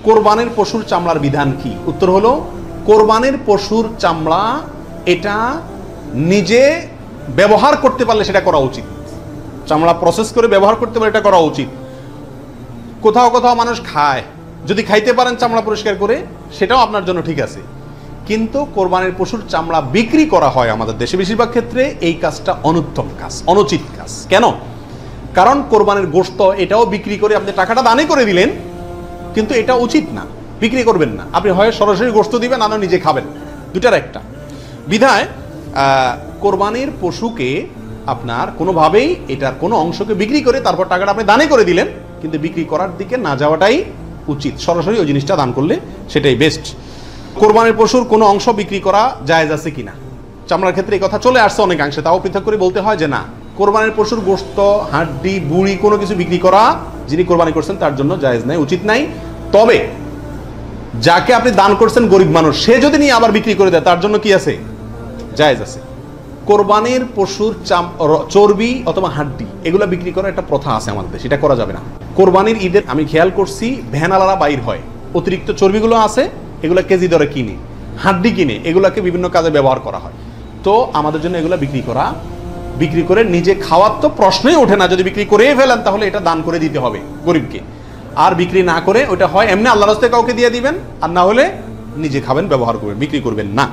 কোরবানির পশুর চামড়ার বিধান কি? উত্তর হলো, কোরবানির পশুর চামড়া এটা নিজে ব্যবহার করতে পারলে সেটা করা উচিত। চামড়া প্রসেস করে ব্যবহার করতে পারলে এটা করা উচিত। কোথাও কোথাও মানুষ খায়, যদি খাইতে পারেন চামড়া পরিষ্কার করে সেটাও আপনার জন্য ঠিক আছে। কিন্তু কোরবানির পশুর চামড়া বিক্রি করা হয় আমাদের দেশে বেশিরভাগ ক্ষেত্রে, এই কাজটা অনুত্তম কাজ, অনুচিত কাজ। কেন? কারণ কোরবানির গোশত এটাও বিক্রি করে আপনি টাকাটা দানে করে দিলেন, কিন্তু এটা উচিত না, বিক্রি করবেন না। আপনি হয় সরাসরি গোশত দিবেন, না নিজে খাবেন, দুটার একটা। বিধায় কোরবানির পশুকে আপনার কোনোভাবেই এটার কোনো অংশকে বিক্রি করে তারপর টাকাটা আপনি দানে করে দিলেন, কিন্তু বিক্রি করার দিকে না যাওয়াটাই উচিত। সরাসরি ওই জিনিসটা দান করলে সেটাই বেস্ট। কোরবানির পশুর কোনো অংশ বিক্রি করা জায়েজ আছে কিনা? চামড়ার ক্ষেত্রে এই কথা চলে আসছে অনেকাংশে, তাও পৃথক করে বলতে হয় যে না, কোরবানির পশুর গোশত, হাড্ডি, বুড়ি কোনো কিছু বিক্রি করা যিনি কোরবানি করছেন তার জন্য জায়েজ নাই, উচিত নাই। তবে যাকে আপনি দান করছেন গরিব মানুষ, সে যদি নিয়ে আবার বিক্রি করে দেয় তার জন্য কি আছে? জায়েজ আছে। কোরবানির পশুর চর্বি অথবা হাড্ডি এগুলো বিক্রি করার একটা প্রথা আছে আমাদের দেশে, এটা করা যাবে না। কোরবানির ঈদের আমি খেয়াল করছি ভ্যানালারা বাইর হয়, অতিরিক্ত চর্বিগুলো আছে এগুলো কেজি দরে কিনে, হাড্ডি কিনে এগুলাকে বিভিন্ন কাজে ব্যবহার করা হয়। তো আমাদের জন্য এগুলো বিক্রি করে নিজে খাওয়ার তো প্রশ্নই ওঠে না। যদি বিক্রি করেই ফেলেন তাহলে এটা দান করে দিতে হবে গরিবকে। আর বিক্রি না করে ওটা হয় এমনি আল্লাহর রাস্তায় কাউকে দিয়ে দিবেন, আর না হলে নিজে খাবেন, ব্যবহার করবেন, বিক্রি করবেন না।